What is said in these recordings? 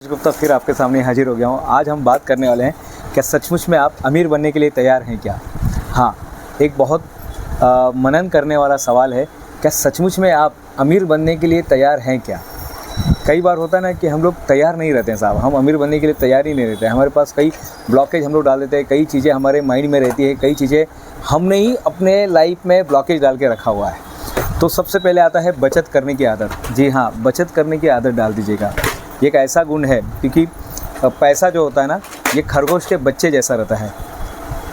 गुप्ता फिर आपके सामने हाजिर हो गया हूँ। आज हम बात करने वाले हैं, क्या सचमुच में आप अमीर बनने के लिए तैयार हैं क्या? हाँ, एक बहुत मनन करने वाला सवाल है, क्या सचमुच में आप अमीर बनने के लिए तैयार हैं क्या? कई बार होता है ना कि हम लोग तैयार नहीं रहते हैं साहब, हम अमीर बनने के लिए तैयार ही नहीं रहते हैं। हमारे पास कई ब्लॉकेज हम लोग डाल देते हैं, कई चीज़ें हमारे माइंड में रहती है, कई चीज़ें हमने ही अपने लाइफ में ब्लॉकेज डाल के रखा हुआ है। तो सबसे पहले आता है बचत करने की आदत। जी हाँ, बचत करने की आदत डाल दीजिएगा। ये एक ऐसा गुण है, क्योंकि पैसा जो होता है ना, ये खरगोश के बच्चे जैसा रहता है।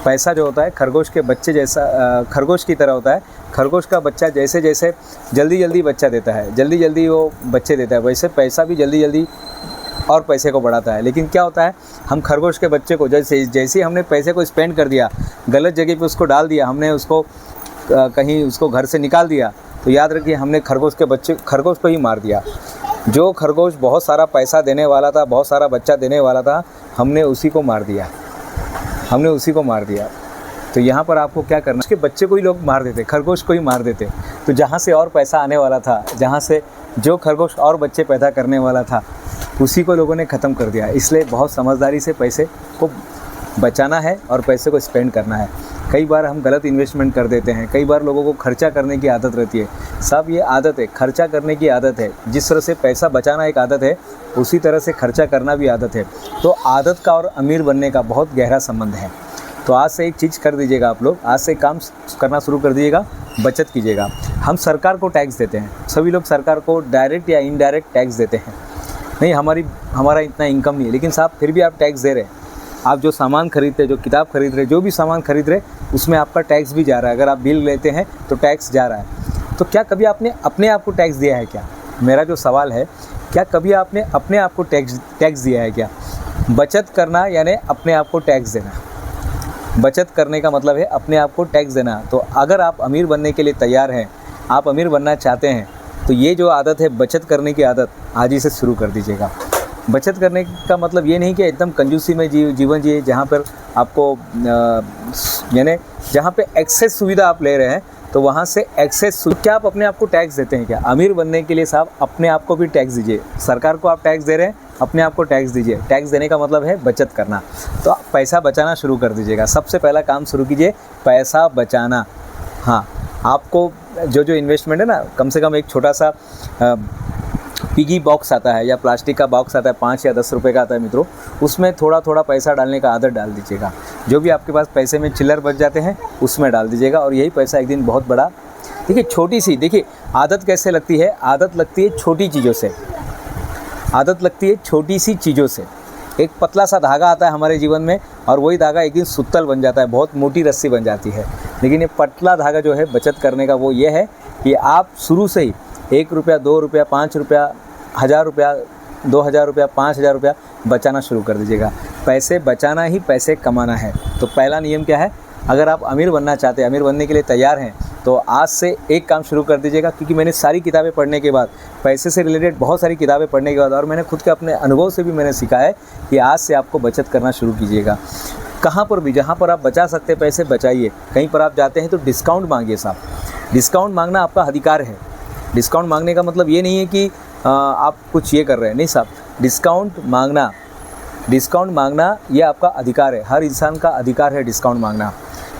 पैसा जो होता है खरगोश के बच्चे जैसा, खरगोश की तरह होता है। खरगोश का बच्चा जैसे जैसे जल्दी जल्दी बच्चा देता है, जल्दी जल्दी वो बच्चे देता है, वैसे पैसा भी जल्दी जल्दी और पैसे को बढ़ाता है। लेकिन क्या होता है, हम खरगोश के बच्चे को जैसे हमने पैसे को स्पेंड कर दिया, गलत जगह पे उसको डाल दिया, हमने उसको कहीं उसको घर से निकाल दिया, तो याद रखिए हमने खरगोश को ही मार दिया। जो खरगोश बहुत सारा पैसा देने वाला था, बहुत सारा बच्चा देने वाला था, हमने उसी को मार दिया। तो यहाँ पर आपको क्या करना, उसके बच्चे को ही लोग मार देते, खरगोश को ही मार देते। तो जहाँ से और पैसा आने वाला था, जहाँ से जो खरगोश और बच्चे पैदा करने वाला था, उसी को लोगों ने ख़त्म कर दिया। इसलिए बहुत समझदारी से पैसे को बचाना है और पैसे को स्पेंड करना है। कई बार हम गलत इन्वेस्टमेंट कर देते हैं, कई बार लोगों को खर्चा करने की आदत रहती है। सब ये आदत है, खर्चा करने की आदत है। जिस तरह से पैसा बचाना एक आदत है, उसी तरह से खर्चा करना भी आदत है। तो आदत का और अमीर बनने का बहुत गहरा संबंध है। तो आज से एक चीज़ कर दीजिएगा आप लोग, आज से काम करना शुरू कर दीजिएगा, बचत कीजिएगा। हम सरकार को टैक्स देते हैं, सभी लोग सरकार को डायरेक्ट या इनडायरेक्ट टैक्स देते हैं। नहीं, हमारा इतना इनकम नहीं है, लेकिन साहब फिर भी आप टैक्स दे रहे हैं। आप जो सामान खरीदते हैं, जो किताब खरीद रहे, जो भी सामान खरीद रहे, उसमें आपका टैक्स भी जा रहा है। अगर आप बिल लेते हैं तो टैक्स जा रहा है। तो क्या कभी आपने अपने आप को टैक्स दिया है क्या? मेरा जो सवाल है, क्या कभी आपने अपने आप को टैक्स दिया है क्या? बचत करना यानी अपने आप को टैक्स देना। बचत करने का मतलब है अपने आप को टैक्स देना। तो अगर आप अमीर बनने के लिए तैयार हैं, आप अमीर बनना चाहते हैं, तो ये जो आदत है बचत करने की आदत, आज ही से शुरू कर दीजिएगा। बचत करने का मतलब ये नहीं कि एकदम कंजूसी में जीवन जिए, जहाँ पर आपको यानी जहाँ पे एक्सेस सुविधा आप ले रहे हैं, तो वहाँ से क्या आप अपने आप को टैक्स देते हैं क्या? अमीर बनने के लिए साहब अपने आप को भी टैक्स दीजिए। सरकार को आप टैक्स दे रहे हैं, अपने आप को टैक्स दीजिए। टैक्स देने का मतलब है बचत करना। तो आप पैसा बचाना शुरू कर दीजिएगा। सबसे पहला काम शुरू कीजिए, पैसा बचाना। हाँ, आपको जो इन्वेस्टमेंट है ना, कम से कम एक छोटा सा पिगी बॉक्स आता है या प्लास्टिक का बॉक्स आता है, 5 या 10 रुपए का आता है मित्रों, उसमें थोड़ा थोड़ा पैसा डालने का आदत डाल दीजिएगा। जो भी आपके पास पैसे में चिल्लर बच जाते हैं, उसमें डाल दीजिएगा, और यही पैसा एक दिन बहुत बड़ा। देखिए छोटी सी, देखिए आदत कैसे लगती है, आदत लगती है छोटी चीज़ों से। आदत लगती है छोटी सी चीज़ों से। एक पतला सा धागा आता है हमारे जीवन में, और वही धागा एक दिन सुतल बन जाता है, बहुत मोटी रस्सी बन जाती है। लेकिन ये पतला धागा जो है बचत करने का, वो ये है कि आप शुरू से ही 1 रुपया, 2 रुपया, 5 रुपया, 1000 रुपया, 2000 रुपया, 5000 रुपया बचाना शुरू कर दीजिएगा। पैसे बचाना ही पैसे कमाना है। तो पहला नियम क्या है, अगर आप अमीर बनना चाहते हैं, अमीर बनने के लिए तैयार हैं, तो आज से एक काम शुरू कर दीजिएगा। क्योंकि मैंने सारी किताबें पढ़ने के बाद, पैसे से रिलेटेड बहुत सारी किताबें पढ़ने के बाद, और मैंने खुद के अपने अनुभव से भी मैंने सीखा है कि आज से आपको बचत करना शुरू कीजिएगा। कहाँ पर भी, जहाँ पर आप बचा सकते हैं पैसे बचाइए। कहीं पर आप जाते हैं तो डिस्काउंट मांगिए साहब। डिस्काउंट मांगना आपका अधिकार है। डिस्काउंट मांगने का मतलब ये नहीं है कि आप कुछ ये कर रहे हैं, नहीं साहब। डिस्काउंट मांगना ये आपका अधिकार है। हर इंसान का अधिकार है डिस्काउंट मांगना।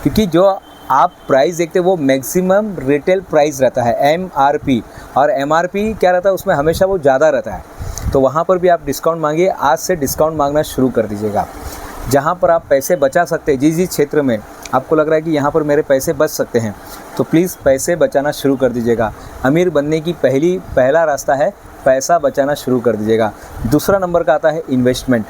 क्योंकि जो आप प्राइस देखते हैं वो मैक्सिमम रिटेल प्राइस रहता है, MRP, और MRP क्या रहता है, उसमें हमेशा वो ज़्यादा रहता है। तो वहाँ पर भी आप डिस्काउंट मांगिए। आज से डिस्काउंट मांगना शुरू कर दीजिएगा। जहाँ पर आप पैसे बचा सकते हैं, जिस क्षेत्र में आपको लग रहा है कि यहाँ पर मेरे पैसे बच सकते हैं, तो प्लीज़ पैसे बचाना शुरू कर दीजिएगा। अमीर बनने की पहला रास्ता है पैसा बचाना शुरू कर दीजिएगा। दूसरा नंबर का आता है इन्वेस्टमेंट।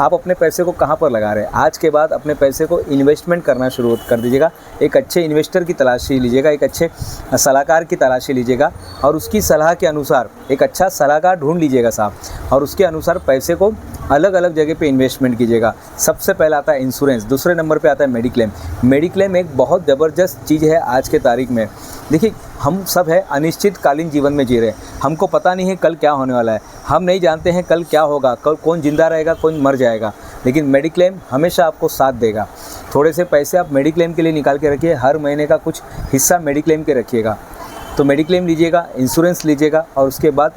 आप अपने पैसे को कहाँ पर लगा रहे हैं? आज के बाद अपने पैसे को इन्वेस्टमेंट करना शुरू कर दीजिएगा। एक अच्छे इन्वेस्टर की तलाशी लीजिएगा, एक अच्छे सलाहकार की तलाशी लीजिएगा, और उसकी सलाह के अनुसार एक अच्छा सलाहकार ढूंढ लीजिएगा साहब, और उसके अनुसार पैसे को अलग अलग जगह पे इन्वेस्टमेंट कीजिएगा। सबसे पहला आता है इंश्योरेंस, दूसरे नंबर पे आता है मेडिक्लेम। मेडिक्लेम एक बहुत ज़बरदस्त चीज़ है आज के तारीख में। देखिए हम सब है अनिश्चितकालीन जीवन में जी रहे हैं। हमको पता नहीं है कल क्या होने वाला है, हम नहीं जानते हैं कल क्या होगा, कल कौन जिंदा रहेगा, कौन मर जाएगा। लेकिन मेडिक्लेम हमेशा आपको साथ देगा। थोड़े से पैसे आप मेडिक्लेम के लिए निकाल के रखिए, हर महीने का कुछ हिस्सा मेडिक्लेम के रखिएगा। तो मेडिक्लेम लीजिएगा, इंश्योरेंस लीजिएगा, और उसके बाद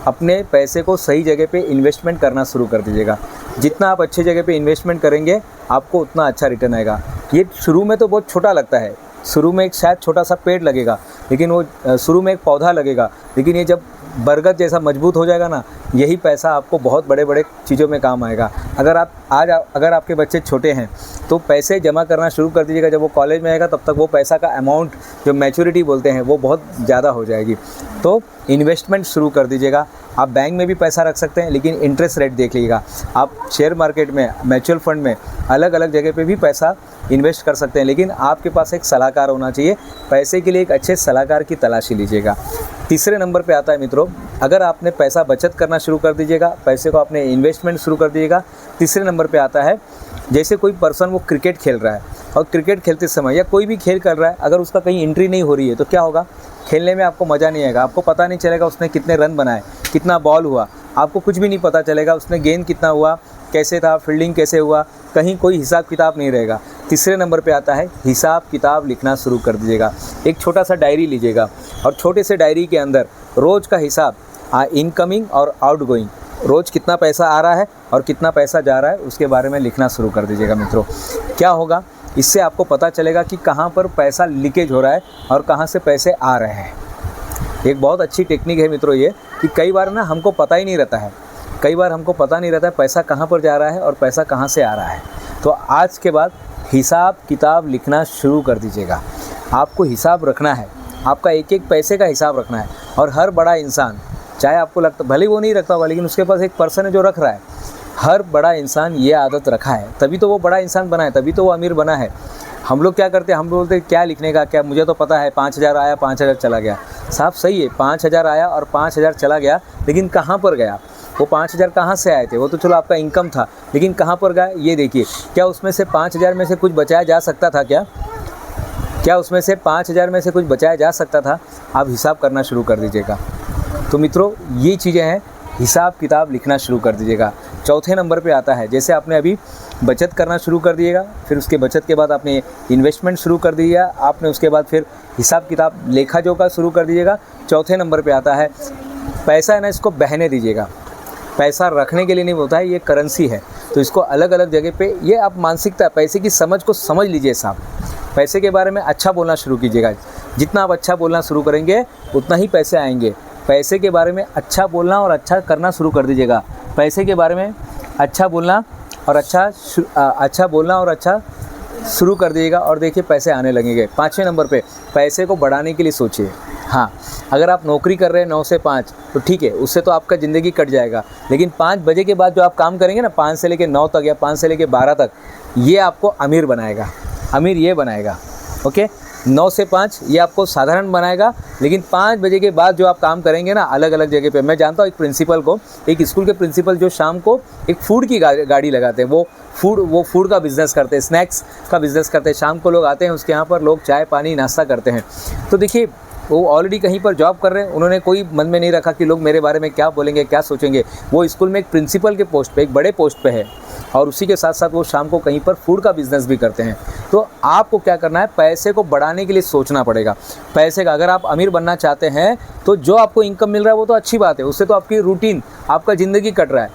अपने पैसे को सही जगह पे इन्वेस्टमेंट करना शुरू कर दीजिएगा। जितना आप अच्छी जगह पे इन्वेस्टमेंट करेंगे आपको उतना अच्छा रिटर्न आएगा। ये शुरू में तो बहुत छोटा लगता है, शुरू में एक शायद छोटा सा पेड़ लगेगा, लेकिन वो शुरू में एक पौधा लगेगा, लेकिन ये जब बरगद जैसा मजबूत हो जाएगा ना, यही पैसा आपको बहुत बड़े बड़े चीज़ों में काम आएगा। अगर आपके बच्चे छोटे हैं तो पैसे जमा करना शुरू कर दीजिएगा। जब वो कॉलेज में आएगा तब तक वो पैसा का अमाउंट जो मैच्योरिटी बोलते हैं वो बहुत ज़्यादा हो जाएगी। तो इन्वेस्टमेंट शुरू कर दीजिएगा। आप बैंक में भी पैसा रख सकते हैं, लेकिन इंटरेस्ट रेट देख लीजिएगा। आप शेयर मार्केट में, म्यूचुअल फंड में, अलग अलग जगह पे भी पैसा इन्वेस्ट कर सकते हैं, लेकिन आपके पास एक सलाहकार होना चाहिए। पैसे के लिए एक अच्छे सलाहकार की तलाशी लीजिएगा। तीसरे नंबर पे आता है मित्रों, अगर आपने पैसा बचत करना शुरू कर दीजिएगा, पैसे को आपने इन्वेस्टमेंट शुरू कर दीजिएगा। तीसरे नंबर पे आता है, जैसे कोई पर्सन वो क्रिकेट खेल रहा है और क्रिकेट खेलते समय या कोई भी खेल कर रहा है, अगर उसका कहीं एंट्री नहीं हो रही है तो क्या होगा, खेलने में आपको मज़ा नहीं आएगा। आपको पता नहीं चलेगा उसने कितने रन बनाए, कितना बॉल हुआ, आपको कुछ भी नहीं पता चलेगा उसने गेंद कितना हुआ, कैसे था, फील्डिंग कैसे हुआ, कहीं कोई हिसाब किताब नहीं रहेगा। तीसरे नंबर पे आता है, हिसाब किताब लिखना शुरू कर दीजिएगा। एक छोटा सा डायरी लीजिएगा और छोटे से डायरी के अंदर रोज़ का हिसाब, इनकमिंग और आउटगोइंग, रोज़ कितना पैसा आ रहा है और कितना पैसा जा रहा है उसके बारे में लिखना शुरू कर दीजिएगा मित्रों। क्या होगा, इससे आपको पता चलेगा कि कहाँ पर पैसा लीकेज हो रहा है और कहाँ से पैसे आ रहे हैं। एक बहुत अच्छी टेक्निक है मित्रों ये, कि कई बार ना हमको पता ही नहीं रहता है, पैसा कहाँ पर जा रहा है और पैसा कहाँ से आ रहा है। तो आज के बाद हिसाब किताब लिखना शुरू कर दीजिएगा। आपको हिसाब रखना है, आपका एक एक पैसे का हिसाब रखना है। और हर बड़ा इंसान, चाहे आपको लगता भले वो नहीं रखता होगा, लेकिन उसके पास एक पर्सन है जो रख रहा है। हर बड़ा इंसान ये आदत रखा है, तभी तो वो बड़ा इंसान बना है, तभी तो वो अमीर बना है। हम लोग क्या करते हैं, हम बोलते हैं क्या लिखने का, क्या मुझे तो पता है 5,000 आया 5,000 चला गया। साहब सही है, 5,000 आया और 5,000 चला गया, लेकिन कहाँ पर गया वो 5,000 कहाँ से आए थे? वो तो चलो आपका इनकम था, लेकिन कहाँ पर गया ये देखिए। क्या उसमें से 5,000 में से कुछ बचाया जा सकता था? क्या उसमें से 5,000 में से कुछ बचाया जा सकता था? आप हिसाब करना शुरू कर दीजिएगा। तो मित्रों ये चीज़ें हैं, हिसाब किताब लिखना शुरू कर दीजिएगा। चौथे नंबर पे आता है, जैसे आपने अभी बचत करना शुरू कर दिएगा, फिर उसके बचत के बाद आपने इन्वेस्टमेंट शुरू कर दिया, आपने उसके बाद फिर हिसाब किताब लेखा जोखा शुरू कर दीजिएगा। चौथे नंबर पे आता है, पैसा है ना, इसको बहने दीजिएगा। पैसा रखने के लिए नहीं होता है, ये करेंसी है, तो इसको अलग अलग जगह पे, ये आप मानसिकता, पैसे की समझ को समझ लीजिए साहब। पैसे के बारे में अच्छा बोलना शुरू कीजिएगा। जितना आप अच्छा बोलना शुरू करेंगे उतना ही पैसे आएंगे। पैसे के बारे में अच्छा बोलना और अच्छा करना शुरू कर दीजिएगा। पैसे के बारे में अच्छा बोलना और अच्छा शुरू कर दीजिएगा और देखिए पैसे आने लगेंगे। 5वें नंबर पे, पैसे को बढ़ाने के लिए सोचिए। हाँ, अगर आप नौकरी कर रहे हैं 9 से 5 तो ठीक है, उससे तो आपका ज़िंदगी कट जाएगा, लेकिन 5 बजे के बाद जो आप काम करेंगे ना, 5 से लेकर 9 तक या 5 से लेकर 12 तक, ये आपको अमीर बनाएगा, अमीर ये बनाएगा। ओके, 9 से 5 ये आपको साधारण बनाएगा, लेकिन 5 बजे के बाद जो आप काम करेंगे ना अलग अलग जगह पे, मैं जानता हूँ एक प्रिंसिपल को, एक स्कूल के प्रिंसिपल जो शाम को एक फूड की गाड़ी लगाते हैं, वो फूड का बिज़नेस करते हैं, स्नैक्स का बिज़नेस करते हैं। शाम को लोग आते हैं, उसके यहाँ पर लोग चाय पानी नाश्ता करते हैं। तो देखिए वो ऑलरेडी कहीं पर जॉब कर रहे हैं, उन्होंने कोई मन में नहीं रखा कि लोग मेरे बारे में क्या बोलेंगे, क्या सोचेंगे। वो स्कूल में एक प्रिंसिपल के पोस्ट पे, एक बड़े पोस्ट पे है, और उसी के साथ साथ वो शाम को कहीं पर फूड का बिज़नेस भी करते हैं। तो आपको क्या करना है, पैसे को बढ़ाने के लिए सोचना पड़ेगा। पैसे का, अगर आप अमीर बनना चाहते हैं तो जो आपको इनकम मिल रहा है वो तो अच्छी बात है, उससे तो आपकी रूटीन, आपका ज़िंदगी कट रहा है,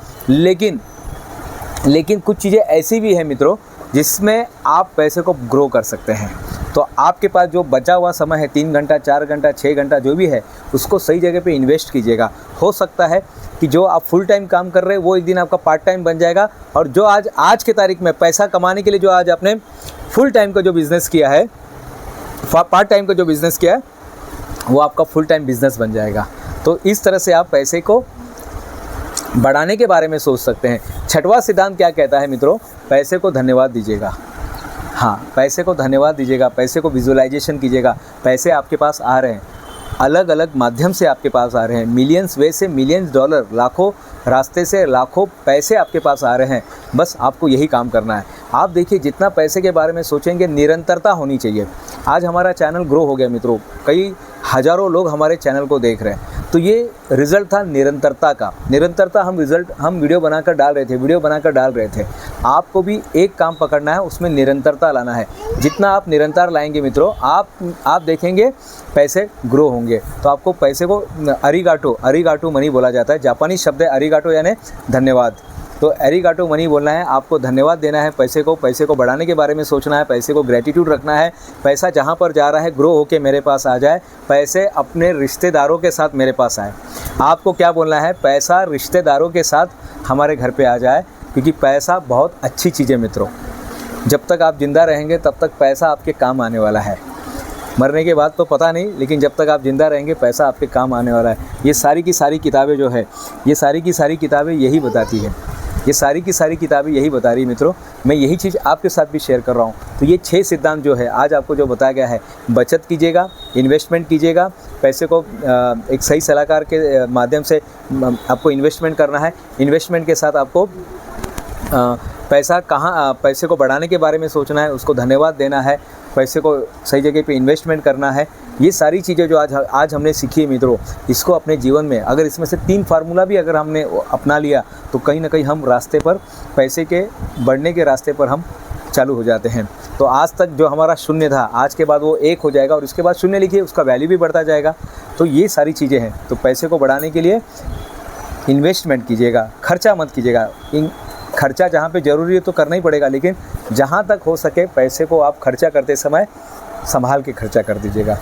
लेकिन कुछ चीज़ें ऐसी भी हैं मित्रों जिसमें आप पैसे को ग्रो कर सकते हैं। तो आपके पास जो बचा हुआ समय है, 3 घंटा 4 घंटा 6 घंटा जो भी है, उसको सही जगह पे इन्वेस्ट कीजिएगा। हो सकता है कि जो आप फुल टाइम काम कर रहे हैं वो एक दिन आपका पार्ट टाइम बन जाएगा, और जो आज के तारीख में पैसा कमाने के लिए जो आज आपने फुल टाइम का जो बिज़नेस किया है, पार्ट टाइम का जो बिज़नेस किया है, वो आपका फुल टाइम बिज़नेस बन जाएगा। तो इस तरह से आप पैसे को बढ़ाने के बारे में सोच सकते हैं। 6वां सिद्धांत क्या कहता है मित्रों, पैसे को धन्यवाद दीजिएगा। हाँ, पैसे को धन्यवाद दीजिएगा, पैसे को विजुअलाइजेशन कीजिएगा। पैसे आपके पास आ रहे हैं, अलग अलग माध्यम से आपके पास आ रहे हैं, मिलियंस वे से मिलियंस डॉलर, लाखों रास्ते से लाखों पैसे आपके पास आ रहे हैं। बस आपको यही काम करना है। आप देखिए, जितना पैसे के बारे में सोचेंगे, निरंतरता होनी चाहिए। आज हमारा चैनल ग्रो हो गया मित्रों, कई हज़ारों लोग हमारे चैनल को देख रहे हैं, तो तो ये रिज़ल्ट था निरंतरता का। निरंतरता हम वीडियो बनाकर डाल रहे थे। आपको भी एक काम पकड़ना है, उसमें निरंतरता लाना है। जितना आप निरंतर लाएंगे मित्रों, आप देखेंगे पैसे ग्रो होंगे। तो आपको पैसे को अरिगाटो मनी बोला जाता है। जापानी शब्द है अरिगाटो यानी धन्यवाद। तो अरिगाटो मनी बोलना है, आपको धन्यवाद देना है पैसे को बढ़ाने के बारे में सोचना है, पैसे को ग्रेटिट्यूड रखना है। पैसा जहाँ पर जा रहा है ग्रो होके मेरे पास आ जाए। पैसे अपने रिश्तेदारों के साथ मेरे पास आए। आपको क्या बोलना है, पैसा रिश्तेदारों के साथ हमारे घर पे आ जाए, क्योंकि पैसा बहुत अच्छी चीज़ है मित्रों। जब तक आप ज़िंदा रहेंगे तब तक पैसा आपके काम आने वाला है। मरने के बाद तो पता नहीं, लेकिन जब तक आप ज़िंदा रहेंगे पैसा आपके काम आने वाला है। ये सारी की सारी किताबें जो है, ये सारी की सारी किताबें यही बताती है। ये सारी की सारी किताबें यही बता रही मित्रों। मैं यही चीज़ आपके साथ भी शेयर कर रहा हूँ। तो ये 6 सिद्धांत जो है आज आपको जो बताया गया है, बचत कीजिएगा, इन्वेस्टमेंट कीजिएगा, पैसे को एक सही सलाहकार के माध्यम से आपको इन्वेस्टमेंट करना है। इन्वेस्टमेंट के साथ आपको पैसे को बढ़ाने के बारे में सोचना है, उसको धन्यवाद देना है, पैसे को सही जगह पे इन्वेस्टमेंट करना है। ये सारी चीज़ें जो आज हमने सीखी है मित्रों, इसको अपने जीवन में अगर इसमें से 3 फार्मूला भी अगर हमने अपना लिया तो कहीं ना कहीं हम रास्ते पर, पैसे के बढ़ने के रास्ते पर हम चालू हो जाते हैं। तो आज तक जो हमारा शून्य था, आज के बाद वो 1 हो जाएगा और उसके बाद शून्य लिखिए, उसका वैल्यू भी बढ़ता जाएगा। तो ये सारी चीज़ें हैं। तो पैसे को बढ़ाने के लिए इन्वेस्टमेंट कीजिएगा, खर्चा मत कीजिएगा। खर्चा जहाँ पे ज़रूरी है तो करना ही पड़ेगा, लेकिन जहाँ तक हो सके पैसे को आप खर्चा करते समय संभाल के खर्चा कर दीजिएगा।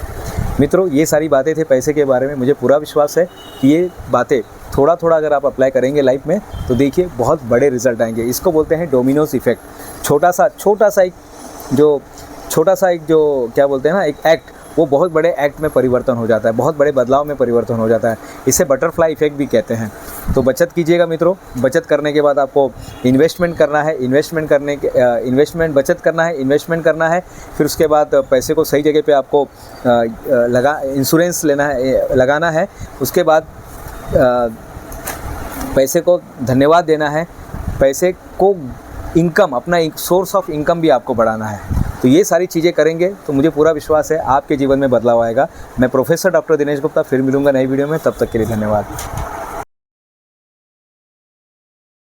मित्रों, ये सारी बातें थे पैसे के बारे में। मुझे पूरा विश्वास है कि ये बातें थोड़ा थोड़ा अगर आप अप्लाई करेंगे लाइफ में तो देखिए बहुत बड़े रिजल्ट आएंगे। इसको बोलते हैं डोमिनोज इफ़ेक्ट। छोटा सा एक जो क्या बोलते हैं ना, एक एक्ट, वो बहुत बड़े एक्ट में परिवर्तन हो जाता है, बहुत बड़े बदलाव में परिवर्तन हो जाता है। इसे बटरफ्लाई इफेक्ट भी कहते हैं। तो बचत कीजिएगा मित्रों। बचत करने के बाद आपको इन्वेस्टमेंट करना है, बचत करना है, इन्वेस्टमेंट करना है। फिर उसके बाद पैसे को सही जगह पे आपको इंश्योरेंस लगाना है। उसके बाद पैसे को धन्यवाद देना है। पैसे को इनकम, अपना एक सोर्स ऑफ इनकम भी आपको बढ़ाना है। तो ये सारी चीज़ें करेंगे तो मुझे पूरा विश्वास है आपके जीवन में बदलाव आएगा। मैं प्रोफेसर डॉक्टर दिनेश गुप्ता फिर मिलूंगा नई वीडियो में। तब तक के लिए धन्यवाद।